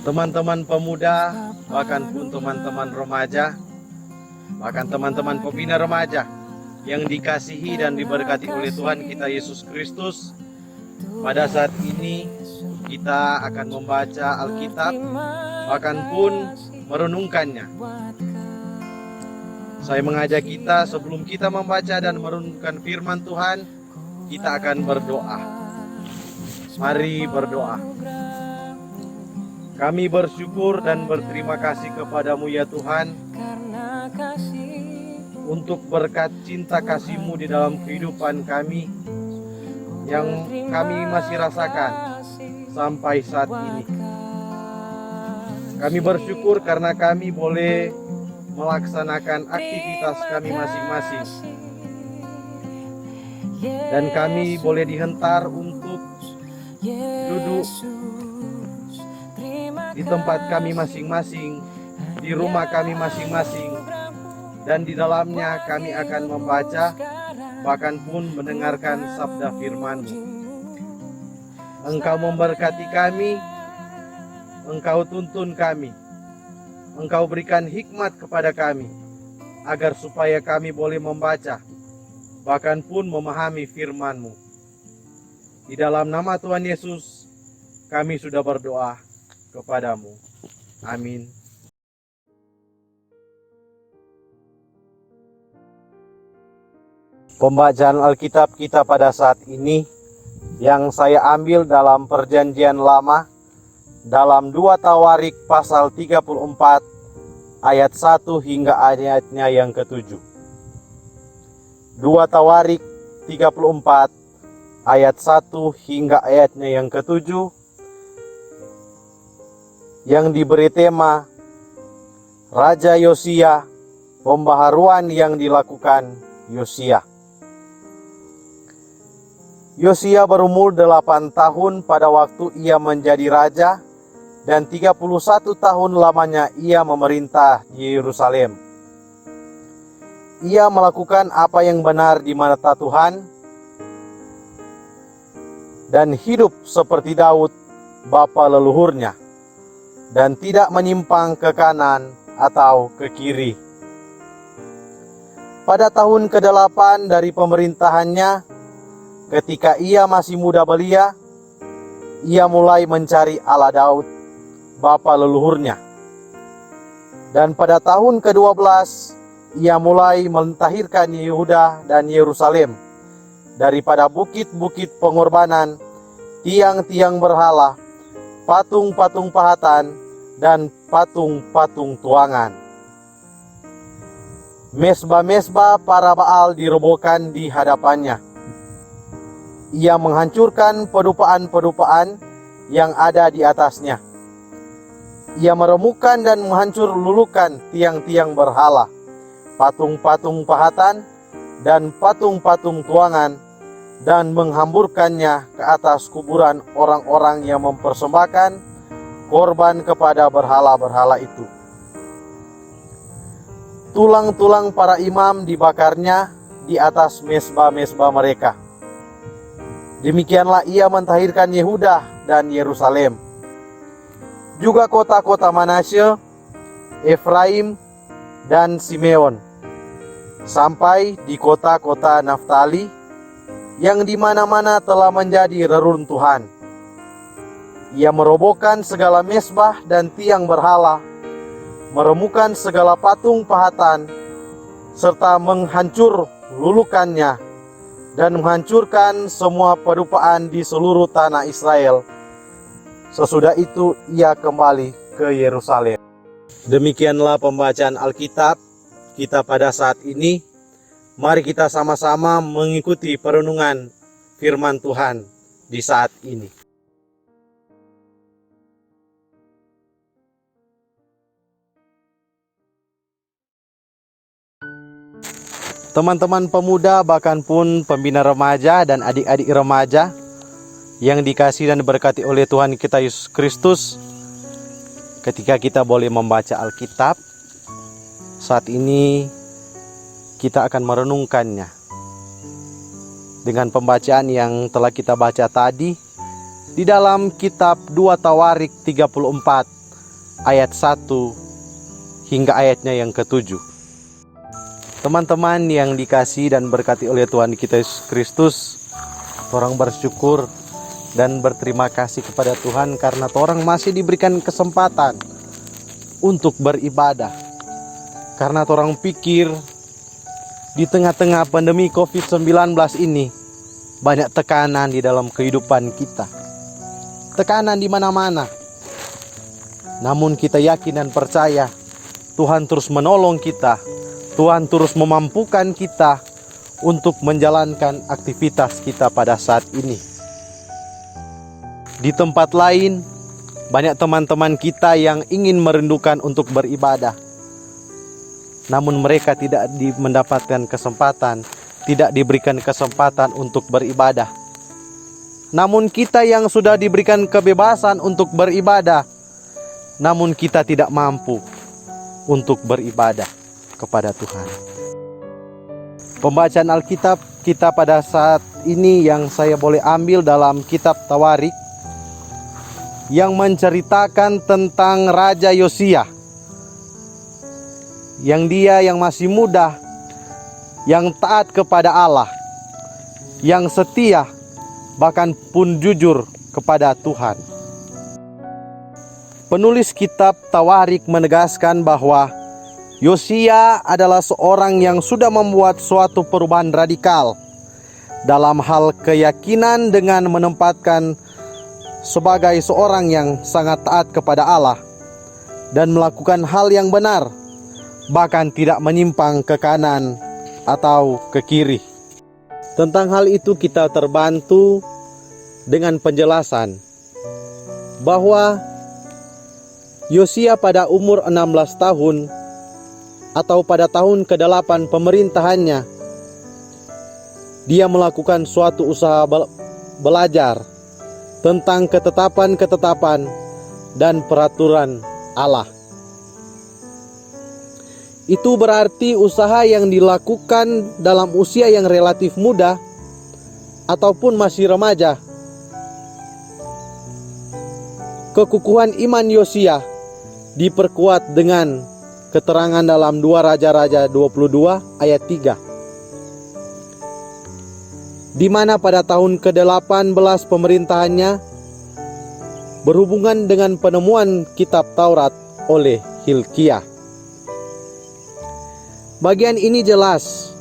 teman-teman pemuda, bahkan pun teman-teman remaja, bahkan teman-teman pembina remaja yang dikasihi dan diberkati oleh Tuhan kita Yesus Kristus. Pada saat ini kita akan membaca Alkitab, bahkan pun merenungkannya. Saya mengajak kita sebelum kita membaca dan merenungkan firman Tuhan, kita akan berdoa. Mari berdoa. Kami bersyukur dan berterima kasih kepadamu ya Tuhan, untuk berkat cinta kasih-Mu di dalam kehidupan kami yang kami masih rasakan sampai saat ini. Kami bersyukur karena kami boleh melaksanakan aktivitas kami masing-masing, dan kami boleh dihentar untuk duduk di tempat kami masing-masing, di rumah kami masing-masing, dan di dalamnya kami akan membaca, bahkan pun mendengarkan sabda firman-Mu. Engkau memberkati kami, Engkau tuntun kami, Engkau berikan hikmat kepada kami, agar supaya kami boleh membaca, bahkan pun memahami firman-Mu. Di dalam nama Tuhan Yesus, kami sudah berdoa kepadamu. Amin. Pembacaan Alkitab kita pada saat ini yang saya ambil dalam Perjanjian Lama, dalam 2 Tawarik pasal 34 ayat 1 hingga ayatnya yang ke-7. 2 Tawarik 34 ayat 1 hingga ayatnya yang ke-7, yang diberi tema Raja Yosia, pembaharuan yang dilakukan Yosia. Yosia berumur 8 tahun pada waktu ia menjadi raja, dan 31 tahun lamanya ia memerintah di Yerusalem. Ia melakukan apa yang benar di mata Tuhan, dan hidup seperti Daud bapa leluhurnya, dan tidak menyimpang ke kanan atau ke kiri. Pada tahun ke-8 dari pemerintahannya, ketika ia masih muda belia, ia mulai mencari Allah Daud, bapa leluhurnya. Dan pada tahun ke-12, ia mulai mentahirkan Yehuda dan Yerusalem daripada bukit-bukit pengorbanan, tiang-tiang berhala, patung-patung pahatan, dan patung-patung tuangan. Mesbah-mesbah para Baal dirobohkan di hadapannya. Ia menghancurkan pedupaan-pedupaan yang ada di atasnya. Ia meremukkan dan menghancur lulukan tiang-tiang berhala, patung-patung pahatan, dan patung-patung tuangan, dan menghamburkannya ke atas kuburan orang-orang yang mempersembahkan korban kepada berhala-berhala itu. Tulang-tulang para imam dibakarnya di atas mesbah-mesbah mereka. Demikianlah ia mentahirkan Yehuda dan Yerusalem, juga kota-kota Manasye, Efraim, dan Simeon, sampai di kota-kota Naftali, yang di mana-mana telah menjadi reruntuhan. Ia merobohkan segala mesbah dan tiang berhala, meremukkan segala patung pahatan, serta menghancur lulukannya, dan menghancurkan semua pedupaan di seluruh tanah Israel. Sesudah itu ia kembali ke Yerusalem. Demikianlah pembacaan Alkitab kita pada saat ini. Mari kita sama-sama mengikuti perenungan firman Tuhan di saat ini. Teman-teman pemuda, bahkan pun pembina remaja dan adik-adik remaja yang dikasihi dan diberkati oleh Tuhan kita Yesus Kristus, ketika kita boleh membaca Alkitab, saat ini kita akan merenungkannya dengan pembacaan yang telah kita baca tadi di dalam kitab 2 Tawarik 34 ayat 1 hingga ayatnya yang ke-7. Teman-teman yang dikasihi dan berkati oleh Tuhan kita Yesus Kristus, orang bersyukur dan berterima kasih kepada Tuhan karena orang masih diberikan kesempatan untuk beribadah. Karena orang pikir di tengah-tengah pandemi COVID-19 ini banyak tekanan di dalam kehidupan kita. Tekanan di mana-mana. Namun kita yakin dan percaya Tuhan terus menolong kita. Tuhan terus memampukan kita untuk menjalankan aktivitas kita pada saat ini. Di tempat lain, banyak teman-teman kita yang ingin merindukan untuk beribadah. Namun mereka tidak mendapatkan kesempatan, tidak diberikan kesempatan untuk beribadah. Namun kita yang sudah diberikan kebebasan untuk beribadah, namun kita tidak mampu untuk beribadah kepada Tuhan. Pembacaan Alkitab kita pada saat ini yang saya boleh ambil dalam kitab Tawarik, yang menceritakan tentang Raja Yosia, yang dia yang masih muda, yang taat kepada Allah, yang setia, bahkan pun jujur kepada Tuhan. Penulis kitab Tawarik menegaskan bahwa Yosia adalah seorang yang sudah membuat suatu perubahan radikal dalam hal keyakinan dengan menempatkan sebagai seorang yang sangat taat kepada Allah dan melakukan hal yang benar, bahkan tidak menyimpang ke kanan atau ke kiri. Tentang hal itu kita terbantu dengan penjelasan bahwa Yosia pada umur 16 tahun atau pada tahun ke-8 pemerintahannya, dia melakukan suatu usaha belajar tentang ketetapan-ketetapan dan peraturan Allah. Itu berarti usaha yang dilakukan dalam usia yang relatif muda ataupun masih remaja. Kekukuhan iman Yosia diperkuat dengan keterangan dalam 2 Raja-Raja 22 ayat 3. Di mana pada tahun ke-18 pemerintahannya berhubungan dengan penemuan kitab Taurat oleh Hilkiah. Bagian ini jelas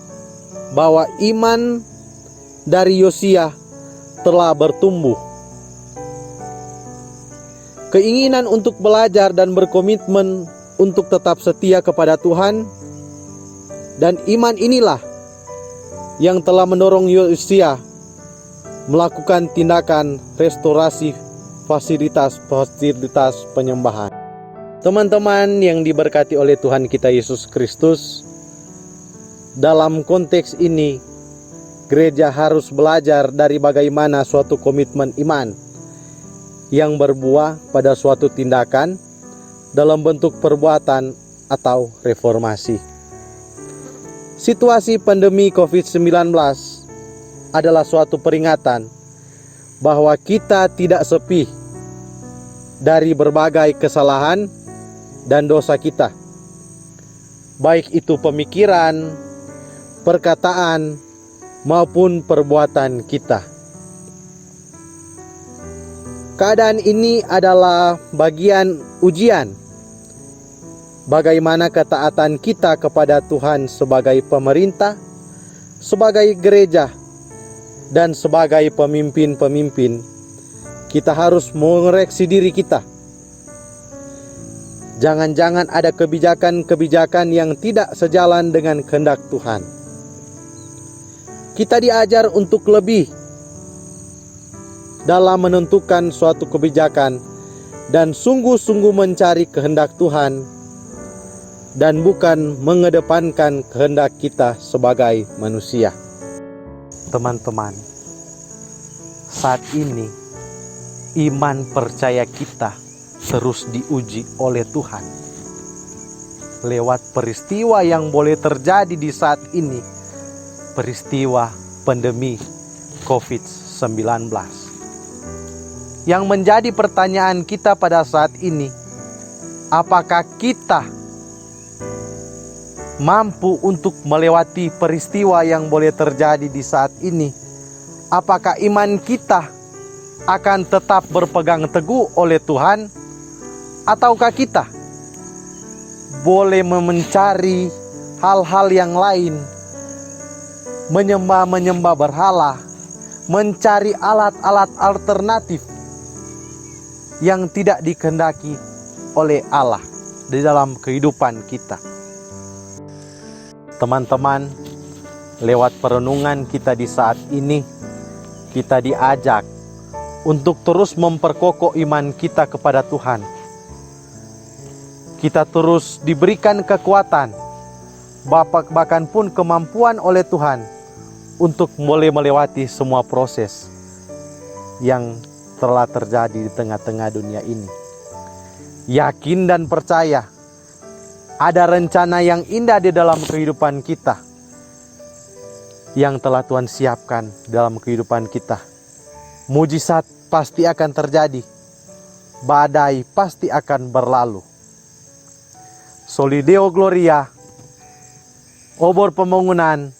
bahwa iman dari Yosia telah bertumbuh. Keinginan untuk belajar dan berkomitmen untuk tetap setia kepada Tuhan dan iman inilah yang telah mendorong Yosia melakukan tindakan restorasi fasilitas penyembahan. Teman-teman yang diberkati oleh Tuhan kita Yesus Kristus, dalam konteks ini gereja harus belajar dari bagaimana suatu komitmen iman yang berbuah pada suatu tindakan dalam bentuk perbuatan atau reformasi. Situasi pandemi COVID-19 adalah suatu peringatan bahwa kita tidak sepi dari berbagai kesalahan dan dosa kita, baik itu pemikiran, perkataan, maupun perbuatan kita. Keadaan ini adalah bagian ujian bagaimana ketaatan kita kepada Tuhan sebagai pemerintah, sebagai gereja, dan sebagai pemimpin-pemimpin. Kita harus mengoreksi diri kita. Jangan-jangan ada kebijakan-kebijakan yang tidak sejalan dengan kehendak Tuhan. Kita diajar untuk lebih dalam menentukan suatu kebijakan dan sungguh-sungguh mencari kehendak Tuhan dan bukan mengedepankan kehendak kita sebagai manusia. Teman-teman, saat ini iman percaya kita terus diuji oleh Tuhan lewat peristiwa yang boleh terjadi di saat ini, peristiwa pandemi COVID-19. Yang menjadi pertanyaan kita pada saat ini, apakah kita mampu untuk melewati peristiwa yang boleh terjadi di saat ini? Apakah iman kita akan tetap berpegang teguh oleh Tuhan? Ataukah kita boleh mencari hal-hal yang lain, menyembah berhala, mencari alat-alat alternatif yang tidak dikehendaki oleh Allah di dalam kehidupan kita? Teman-teman, lewat perenungan kita di saat ini, kita diajak untuk terus memperkokoh iman kita kepada Tuhan. Kita terus diberikan kekuatan, bahkan pun kemampuan oleh Tuhan untuk boleh melewati semua proses yang telah terjadi di tengah-tengah dunia ini. Yakin dan percaya ada rencana yang indah di dalam kehidupan kita yang telah Tuhan siapkan dalam kehidupan kita. Mujizat pasti akan terjadi, badai pasti akan berlalu. Soli Deo Gloria, obor pembangunan,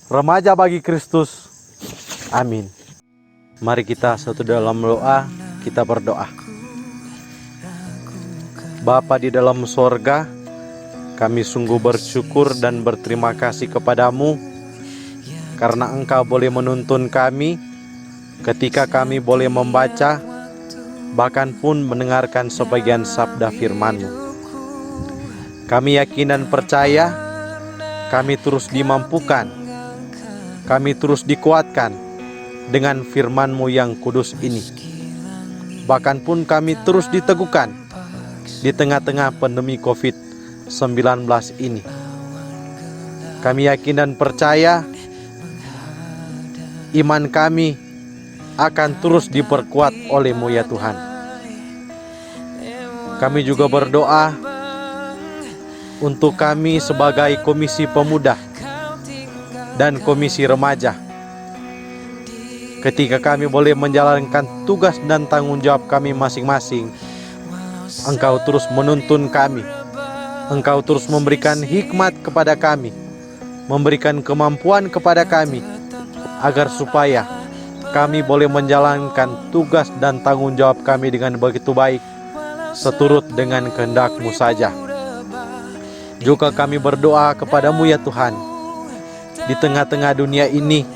remaja bagi Kristus. Amin. Mari kita satu dalam doa, kita berdoa. Bapa di dalam sorga, kami sungguh bersyukur dan berterima kasih kepadamu karena Engkau boleh menuntun kami ketika kami boleh membaca, bahkan pun mendengarkan sebagian sabda firman-Mu. Kami yakin dan percaya, kami terus dimampukan, kami terus dikuatkan dengan firman-Mu yang kudus ini. Bahkan pun kami terus diteguhkan di tengah-tengah pandemi COVID-19 ini. Kami yakin dan percaya iman kami akan terus diperkuat oleh-Mu ya Tuhan. Kami juga berdoa untuk kami sebagai Komisi Pemuda dan Komisi Remaja. Ketika kami boleh menjalankan tugas dan tanggung jawab kami masing-masing, Engkau terus menuntun kami. Engkau terus memberikan hikmat kepada kami, memberikan kemampuan kepada kami, agar supaya kami boleh menjalankan tugas dan tanggung jawab kami dengan begitu baik, seturut dengan kehendak-Mu saja. Juga kami berdoa kepadamu ya Tuhan, di tengah-tengah dunia ini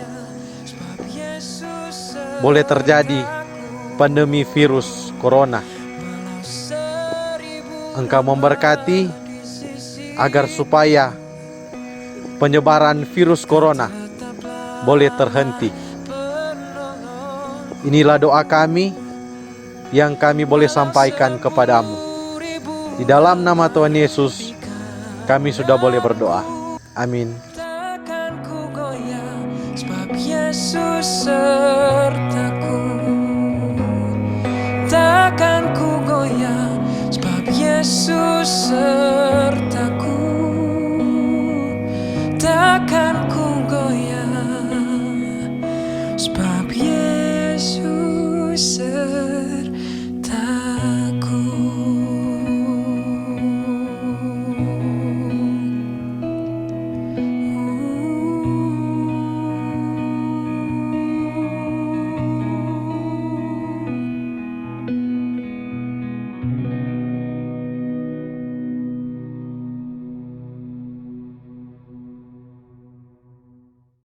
boleh terjadi pandemi virus corona. Engkau memberkati agar supaya penyebaran virus corona boleh terhenti. Inilah doa kami yang kami boleh sampaikan kepadamu. Di dalam nama Tuhan Yesus, kami sudah boleh berdoa. Amin. Takkan ku goyah, sebab Yesus sertaku. Takkan ku goyah, sebab Yesus sertaku.